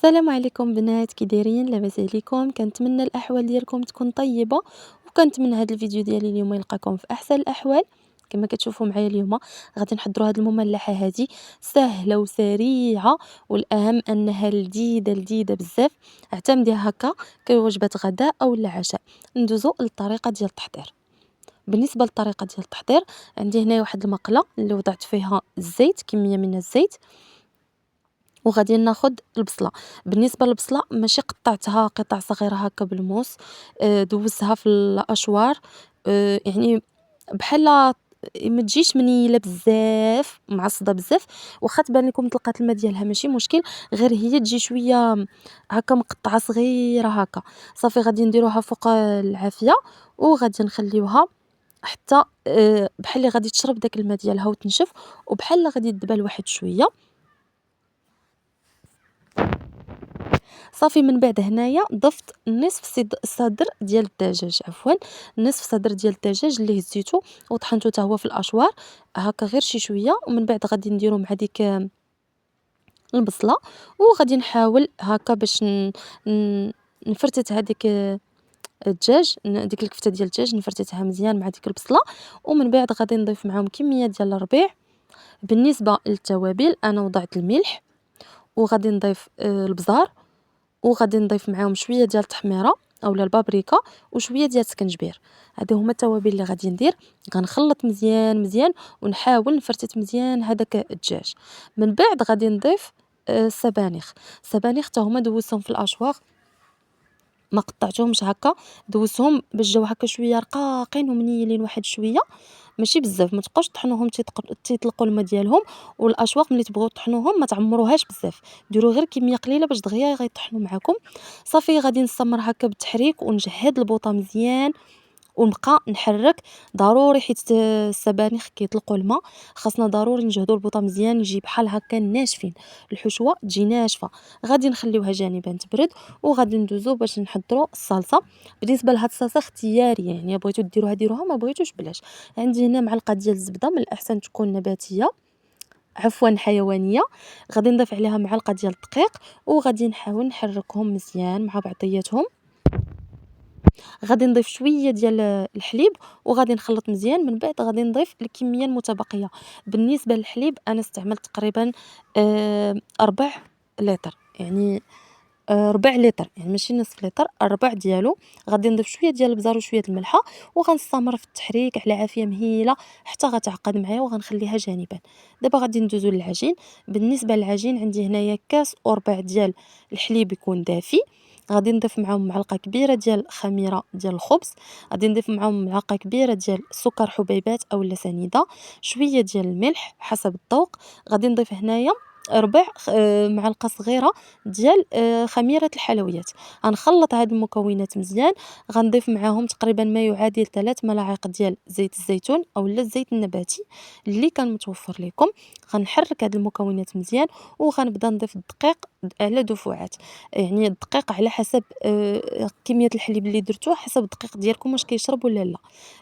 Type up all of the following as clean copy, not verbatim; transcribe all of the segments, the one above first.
السلام عليكم بنات، كي دايرين؟ لاباس عليكم؟ كنتمنى الاحوال ديالكم تكون طيبه، وكنتمنى هذا الفيديو ديالي اليوم يلقاكم في احسن الاحوال. كما كتشوفوا معايا اليوم غادي نحضروا هذه المملحه، هذه سهله وسريعه، والاهم انها لذيذه لذيذه بزاف. اعتمديها هكا كوجبه غداء او عشاء. ندوزو للطريقه ديال التحضير. بالنسبه للطريقه ديال التحضير، عندي هنا واحد المقله اللي وضعت فيها الزيت، كميه من الزيت، وغادي ناخد البصلة. بالنسبة للبصلة ماشي قطعتها قطع صغيرة هكا بالموس، دوزتها في الأشوار، يعني بحال ما تجيش منيله بزاف، معصده بزاف. واخا تبان لكم طلقات الماء ديالها ماشي مشكل، غير هي تجي شويه هكا مقطعه صغيره هكا. صافي غادي نديروها فوق العافيه، وغادي نخليوها حتى بحال اللي غادي تشرب داك الماء ديالها وتنشف، وبحال غادي تدبل واحد شويه. صافي من بعد هنايا ضفت نصف صدر ديال الدجاج، عفوا نصف صدر ديال الدجاج اللي هزيتو وطحنتو حتى هو في الاشوار هكا غير شي شويه. ومن بعد غادي نديرو مع ديك البصله، وغادي نحاول هكا باش نفرتت هذيك الدجاج، ديك الكفته ديال الدجاج نفرتتها مزيان مع ديك البصله. ومن بعد غادي نضيف معاهم كميه ديال الربيع. بالنسبه للتوابل انا وضعت الملح، وغادي نضيف البزار، وغادي نضيف معاهم شويه ديال التحميره اولا البابريكا، وشويه ديال السكنجبير. هادو هما التوابل اللي غادي ندير. غنخلط مزيان مزيان، ونحاول نفرتت مزيان هذاك الدجاج. من بعد غادي نضيف السبانخ. السبانخ حتى هما دوزتهم في الاشواغ، ما قطعتهمش هكا، دوزتهم باش جاو هكا شويه رقاقين ومنيلين واحد شويه، ماشي بزاف. ما تبقاوش طحنوهم تيطلقوا الماء ديالهم. والاشواق ملي تبغوا طحنوهم ما تعمروهاش بزاف، ديروا غير كميه قليله باش دغيا غيطحنوا معكم. صافي غادي نستمر هكا بالتحريك ونجهد البوطه مزيان، ونبقى نحرك ضروري حيت السبانخ كيطلقوا الماء. خاصنا ضروري نجهدوا البوطه مزيان، يجي بحال هكا ناشفين، الحشوه تجي ناشفه. غادي نخليوها جانبا تبرد، وغادي ندوزو باش نحضروا الصلصه. بالنسبه لهاد الصلصه اختياريه، يعني بغيتو ديروها ما بغيتوش بلاش. عندي هنا معلقه ديال الزبده، من الاحسن تكون نباتيه، عفوا حيوانيه. غادي نضيف عليها معلقه ديال الدقيق، وغادي نحاول نحركهم مزيان مع بعضياتهم. غادي نضيف شويه ديال الحليب، وغادي نخلط مزيان. من بعد غادي نضيف الكميه المتبقيه. بالنسبه للحليب انا استعملت تقريبا 4 لتر، يعني ربع لتر، يعني ماشي نصف لتر، الربع ديالو. غادي نضيف شويه ديال البزار وشويه الملحه، وغنستمر في التحريك على عافيه مهيله حتى غتعقد معايا، وغنخليها جانبا. دابا غادي ندوزو للعجين. بالنسبه للعجين عندي هنايا كاس وربع ديال الحليب يكون دافي. غادي نضيف معاهم معلقه كبيره ديال خميره ديال الخبز. غادي نضيف معاهم معلقه كبيره ديال سكر حبيبات اولا سنيده، شويه ديال الملح حسب الذوق. غادي نضيف هنايا ربع معلقه صغيره ديال خميره الحلويات. غنخلط هاد المكونات مزيان. غنضيف معاهم تقريبا ما يعادل 3 ملاعق ديال زيت الزيتون اولا الزيت النباتي اللي كان متوفر لكم. غنحرك هاد المكونات مزيان، وغنبدا نضيف الدقيق على دفعات. يعني الدقيق على حسب كميه الحليب اللي درتوه، حسب الدقيق ديالكم واش كيشرب ولا لا.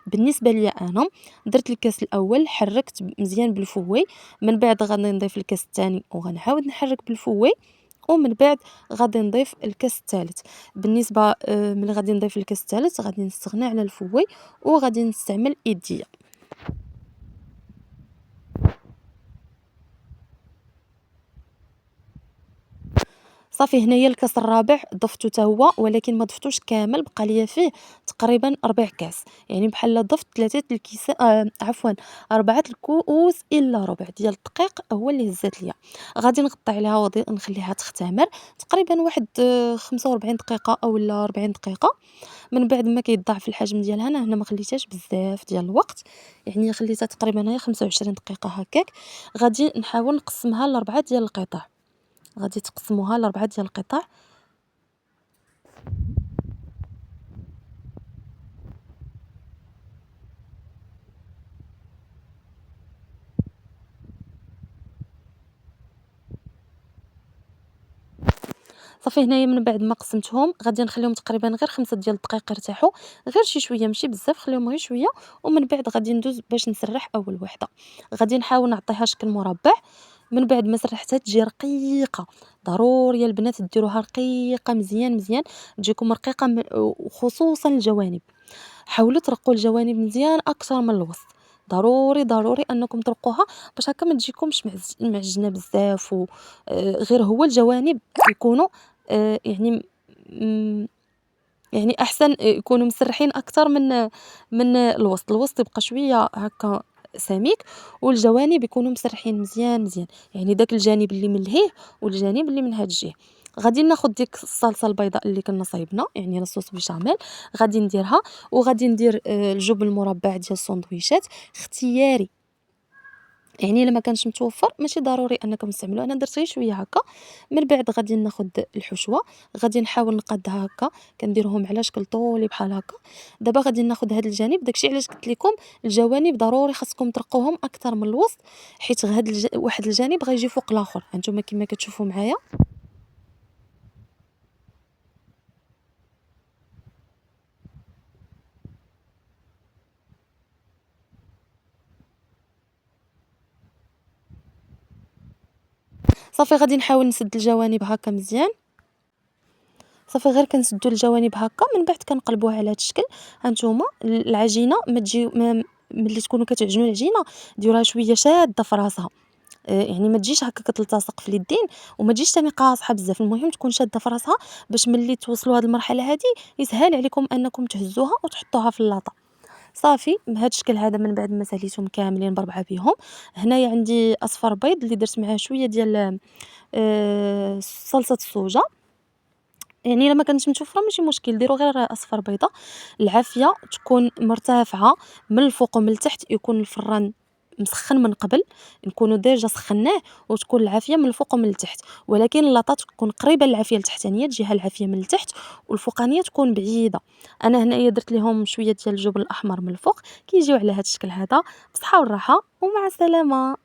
بالنسبه ليا انا درت الكاس الاول، حركت مزيان بالفوي. من بعد غادي نضيف الكاس الثاني وغنعاود نحرك بالفوي. ومن بعد غادي نضيف الكاس الثالث. بالنسبه ملي غادي نضيف الكاس الثالث غادي نستغنى على الفوي، وغادي نستعمل ايديا. صافي هنايا الكاس الرابع ضفتو حتى هو، ولكن ما ضفتوش كامل، بقى ليا فيه تقريبا ربع كاس. يعني بحال ضفت 3 الكيس، عفوا 4 الكؤوس الا ربع ديال الدقيق هو اللي هزات ليا. غادي نغطي عليها ونخليها تختمر تقريبا واحد 45 دقيقه اولا 40 دقيقه. من بعد ما كيتضاعف الحجم ديالها، انا هنا ما خليتهاش بزاف ديال الوقت، يعني خليتها تقريبا هي 25 دقيقه هكاك. غادي نحاول نقسمها لاربعه ديال القطع. غادي تقسموها لاربعه ديال القطع. صافي هنايا من بعد ما قسمتهم غادي نخليهم تقريبا غير 5 ديال الدقائق يرتاحوا، غير شي شويه ماشي بزاف، خليهم غير شويه. ومن بعد غادي ندوز باش نسرح اول وحده. غادي نحاول نعطيها شكل مربع. من بعد ما سرحتها تجي رقيقة، ضروري البنات ديروها رقيقة مزيان، مزيان تجيكم رقيقة وخصوصًا الجوانب. حاولوا ترقوا الجوانب مزيان أكتر من الوسط، ضروري، ضروري أنكم ترقوها باش هاكا ما تجيكمش معجنة بزاف غير هو الجوانب يكونوا يعني م يعني أحسن يكونوا مسرحين أكتر من الوسط. الوسط يبقى شوية هاكا سميك، والجوانب يكونوا مسرحين مزيان، مزيان، يعني داك الجانب اللي من لهيه والجانب اللي من هاد الجهة. غادي ناخد ديك الصلصة البيضاء اللي كنا صايبنا، يعني لاصوص بيشاميل، غادي نديرها وغادي ندير الجبن المربع ديال السندويشات اختياري. يعني إلا ما كانش متوفر ماشي ضروري أنكم تستعملوه، أنا درت غير شوية هكا. من بعد غادي ناخد الحشوة، غادي نحاول نقادها هكا، كنديرهم على شكل طولي بحال هكا. دابا غادي ناخد هاد الجانب، داكشي علاش قلت لكم الجوانب ضروري خاصكم ترقوهم أكتر من الوسط، حيت هاد واحد الجانب غيجي فوق الآخر، هانتوما كيما كتشوفوا معايا. صافي غادي نحاول نسد الجوانب هكا مزيان. صافي غير كنسدو الجوانب هكا، من بعد كنقلبوها على هاد الشكل. هانتوما العجينة ما تجي ملي تكونوا كتعجنوا العجينة ديروها شوية شادة في راسها، يعني ما تجيش هكا كتلتصق في اليدين، وما تجيش تاني قاصحة بزاف، المهم تكون شادة في راسها باش ملي توصلوا هاد المرحلة هادي يسهل عليكم أنكم تهزوها وتحطوها في اللاطة. صافي بهذا الشكل هذا من بعد ما ساليتهم كاملين بربعة بهم. هنايا عندي أصفر بيض اللي درت معاه شوية ديال صلصة الصوجة، يعني إلا ما كانتش متوفرة ماشي مشكل، ديروا غير أصفر بيضة. العافية تكون مرتفعة من الفوق ومن التحت، يكون الفران مسخن من قبل، نكونوا ديجا سخناه، وتكون العافية من الفوق ومن التحت، ولكن اللاطة تكون قريبة للعافية التحتانية، تجيها العافية من التحت والفوقانية تكون بعيدة. أنا هنايا درت ليهم شوية ديال الجبن الأحمر من الفوق، كيجيو على هاد الشكل هذا. بصحة والراحة ومع السلامة.